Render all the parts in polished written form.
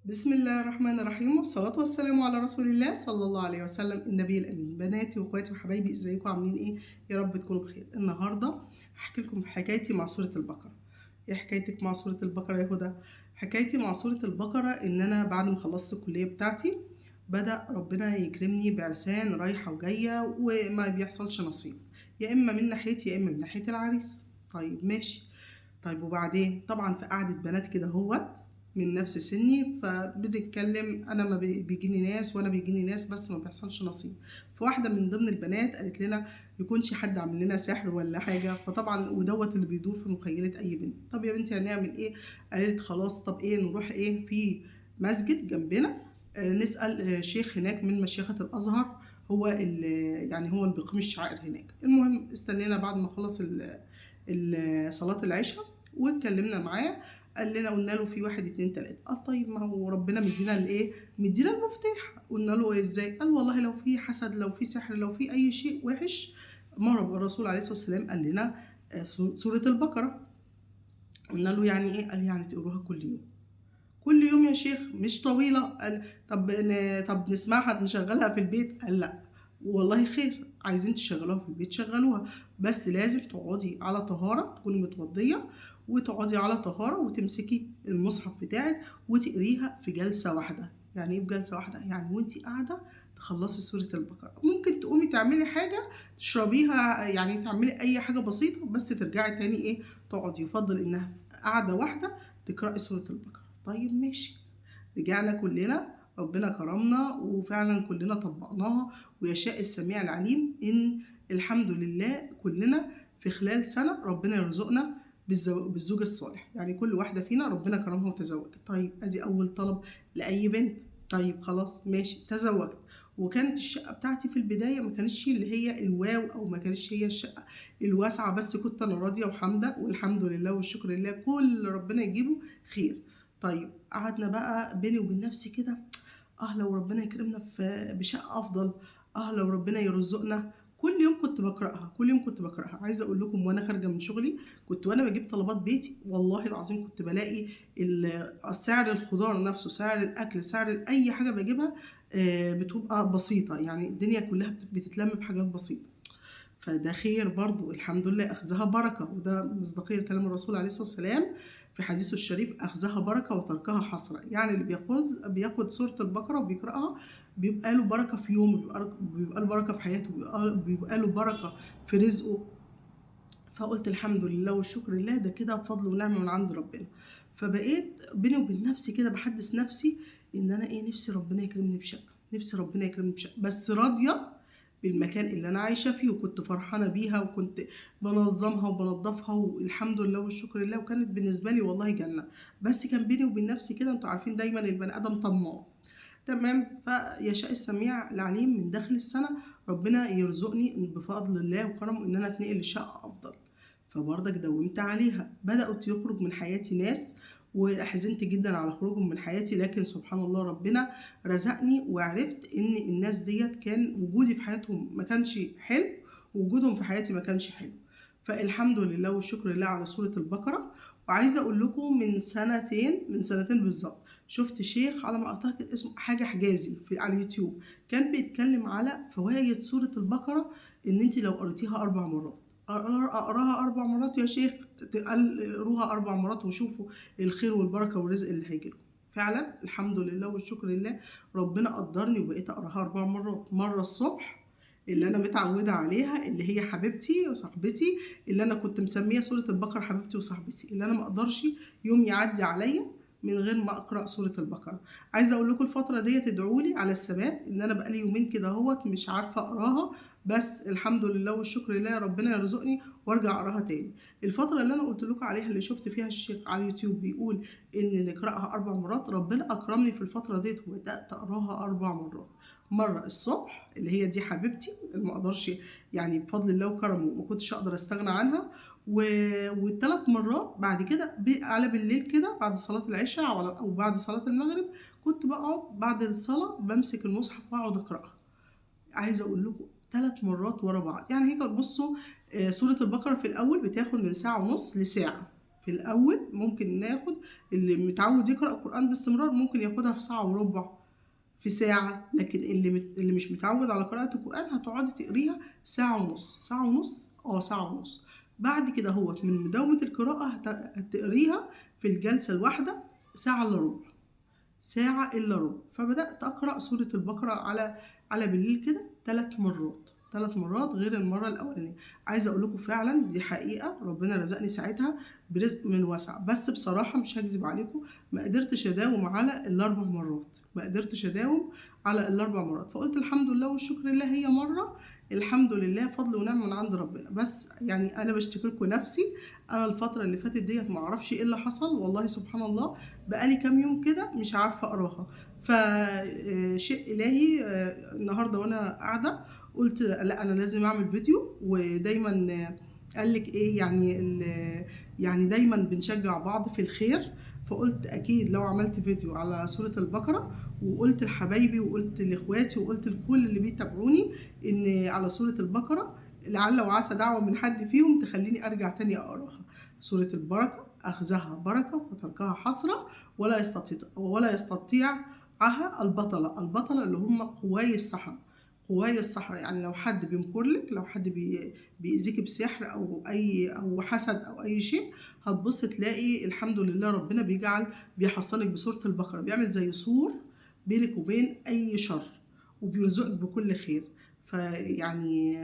بسم الله الرحمن الرحيم، والصلاة والسلام على رسول الله صلى الله عليه وسلم النبي الأمين. بناتي واخواتي وحبايبي، ازيكم عاملين ايه؟ يا رب تكونوا بخير. النهارده هحكي لكم حكايتي مع سورة البقرة. ايه حكايتك مع سورة البقرة يا هدى؟ حكايتي مع سورة البقرة ان انا بعد ما خلصت الكلية بتاعتي بدأ ربنا يكرمني بعرسان رايحة وجاية وما بيحصلش نصيب، يا اما من ناحيتي يا اما من ناحية العريس. طيب ماشي. طيب وبعدين طبعا في قعدة بنات كده هوت من نفس سني، فبنتكلم انا ما بيجيني ناس وانا بيجيني ناس بس ما بيحصلش نصيب. فواحده من ضمن البنات قالت لنا يكونش حد عامل لنا سحر ولا حاجه، فطبعا ودوت اللي بيدور في مخيله اي بنت. طب يا بنتي هنعمل ايه؟ قالت خلاص، طب ايه نروح ايه في مسجد جنبنا، نسال شيخ هناك من مشيخه الازهر، هو هو اللي بيقيم الشعائر هناك. المهم استنينا بعد ما خلص صلاه العشاء واتكلمنا معاه. قال لنا، قلنا له في واحد اتنين تلاته. قال طيب ما هو ربنا مدينا الايه، مدينا المفتاح. قلنا له ازاي؟ قال والله لو في حسد، لو في سحر، لو في اي شيء وحش، ما رب الرسول عليه الصلاه والسلام قال لنا سوره البقره. قلنا له يعني ايه؟ قال يعني تقروها كل يوم. كل يوم يا شيخ مش طويله. قال طب نسمعها نشغلها في البيت؟ قال لا والله خير، عايزين تشغلوها في البيت شغلوها، بس لازم تقعدي على طهارة، تكوني متوضية وتقعدي على طهارة وتمسكي المصحف بتاعك وتقريها في جلسة واحدة. يعني ايه في جلسة واحدة؟ يعني وانتي قاعدة تخلصي سورة البقرة. ممكن تقومي تعملي حاجة تشربيها، يعني تعملي اي حاجة بسيطة بس ترجعي تاني ايه، تقعدي. يفضل انها في قعدة واحدة تقرأي سورة البقرة. طيب ماشي. رجعنا كلنا، ربنا كرمنا وفعلا كلنا طبقناها. ويشاء السميع العليم ان الحمد لله كلنا في خلال سنة ربنا يرزقنا بالزوج الصالح. يعني كل واحدة فينا ربنا كرمها وتزوجت. طيب ادي اول طلب لأي بنت. طيب خلاص ماشي، تزوجت. وكانت الشقة بتاعتي في البداية ما كانتش اللي هي الواو، او ما كانتش هي الشقة الواسعة، بس كنت انا راضية وحامدة والحمد لله والشكر لله، كل ربنا يجيبه خير. طيب قعدنا بقى بيني وبين نفسي كده، لو ربنا يكرمنا بشقة افضل، لو ربنا يرزقنا. كل يوم كنت بقراها، كل يوم كنت بقراها. عايزه اقول لكم وانا خارجه من شغلي كنت وانا بجيب طلبات بيتي، والله العظيم كنت بلاقي سعر الخضار نفسه، سعر الاكل، سعر اي حاجه بجيبها بتبقى بسيطه. يعني الدنيا كلها بتتلم بحاجات بسيطه. فده خير برضو، الحمد لله أخذها بركة. وده مصداقية كلام الرسول عليه الصلاة والسلام في حديثه الشريف: أخذها بركة وتركها حسرة. يعني اللي بياخد سورة البقرة وبيقرأها بيبقى له بركة في يومه، بيبقى له بركة في حياته، بيبقى له بركة في رزقه. فقلت الحمد لله والشكر لله، ده كده فضل ونعمة من عند ربنا. فبقيت بيني وبين نفسي كده بحدث نفسي ان انا ايه، نفسي ربنا يكرمني بشقة، نفسي ربنا يكرمني بشقة، بس راضية بالمكان اللي انا عايشة فيه، وكنت فرحانة بيها وكنت بنظمها وبنضفها والحمد لله والشكر لله، وكانت بالنسبة لي والله جنة. بس كان بيني وبين نفسي كده، انتوا عارفين دايما البني ادم طماع. تمام. فيشاء السميع العليم من داخل السنة ربنا يرزقني بفضل الله وكرمه ان انا اتنقل لشقة افضل. فبرضك داومت عليها. بدأت يخرج من حياتي ناس وحزنت جدا على خروجهم من حياتي، لكن سبحان الله ربنا رزقني وعرفت ان الناس ديت كان وجودي في حياتهم ما كانش حلو، ووجودهم في حياتي ما كانش حلو. فالحمد لله والشكر لله على سورة البقرة. وعايزة اقول لكم من سنتين بالظبط شفت شيخ على ما اعتقد اسمه حاجة حجازي على اليوتيوب، كان بيتكلم على فوائد سورة البقرة، ان انت لو قريتيها 4 مرات. اقراها 4 مرات يا شيخ، اقروها 4 مرات وشوفوا الخير والبركه والرزق اللي هيجيلكم. فعلا الحمد لله والشكر لله ربنا قدرني وبقيت اقراها 4 مرات. مره الصبح اللي انا متعوده عليها، اللي هي حبيبتي وصاحبتي، اللي انا كنت مسميه سوره البقره حبيبتي وصاحبتي، اللي انا ما اقدرش يوم يعدي عليا من غير ما اقرا سوره البقره. عايزه اقول لكم الفتره دي تدعوا لي على الثبات، ان انا بقالي يومين كده اهوت مش عارفه اقراها، بس الحمد لله والشكر لله ربنا يرزقني وارجع اقراها تاني. الفتره اللي انا قلت لكم عليها اللي شفت فيها الشيخ على اليوتيوب بيقول ان نقراها 4 مرات، ربنا اكرمني في الفتره ديت وبدات اقراها 4 مرات. مره الصبح اللي هي دي حبيبتي اللي ما اقدرش، يعني بفضل الله وكرمه ما كنتش اقدر استغنى عنها، و... و3 مرات بعد كده على بالليل كده بعد صلاه العشاء او بعد صلاه المغرب، كنت بقعد بعد الصلاه بمسك المصحف واقعد اقراها. عايزه اقول لكم 3 مرات ورا بعض. يعني هيك بصوا، سوره البقره في الاول بتاخد من ساعه ونص لساعه في في الاول ممكن ناخد، اللي متعود يقرا قران باستمرار ممكن ياخدها في ساعه وربع، في ساعه، لكن اللي مش متعود على قراءه القران هتقعدي تقريها ساعه ونص، ساعه ونص، ساعه ونص. بعد كده هو من مداومه القراءه هتقريها في الجلسه الواحده ساعه الا ربع، ساعة إلا ربع. فبدأت أقرأ سورة البقرة على بالليل كده 3 مرات، 3 مرات غير المرة الأولانية. عايزة أقول لكم فعلا دي حقيقة، ربنا رزقني ساعتها برزق من واسع. بس بصراحة مش هكذب عليكم، ما قدرتش أداوم على ال4 مرات، ما قدرتش أداوم على ال4 مرات. فقلت الحمد لله والشكر لله، هي مرة الحمد لله فضل ونعمة من عند ربنا. بس يعني أنا بشتكي لكم نفسي، أنا الفترة اللي فاتت ديت معرفش إيه اللي حصل، والله سبحان الله بقالي كام يوم كده مش عارفة أقراها. فشيء إلهي النهاردة وأنا قاعدة قلت لا أنا لازم أعمل فيديو. ودايما قال لك إيه يعني يعني دايما بنشجع بعض في الخير. فقلت أكيد لو عملت فيديو على سورة البقرة وقلت لحبايبي وقلت لإخواتي وقلت لكل اللي بيتابعوني إن على سورة البقرة، لعل وعسى دعوة من حد فيهم تخليني أرجع تاني أقراها. سورة البركة أخذها بركة وتركها حسرة، ولا يستطيعها البطلة اللي هم قواي السحرة. قواي السحرة يعني لو حد بيمكر لك، لو حد بيأذيك بسحر أو حسد أو أي شيء، هتبص تلاقي الحمد لله ربنا بيحصلك بسورة البقرة، بيعمل زي سور بينك وبين أي شر، وبيرزقك بكل خير. فيعني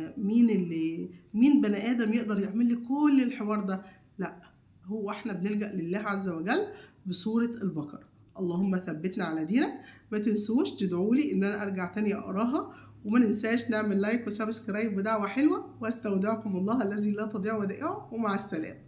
مين بني آدم يقدر يعمل لي كل الحوار ده؟ لا، هو احنا بنلجأ لله عز وجل بسورة البقرة. اللهم ثبتنا على دينك. ما تنسوش تدعوا لي ان انا ارجع تاني اقراها، وما ننساش نعمل لايك وسبسكرايب ودعوة حلوة. واستودعكم الله الذي لا تضيع ودائعه، ومع السلامة.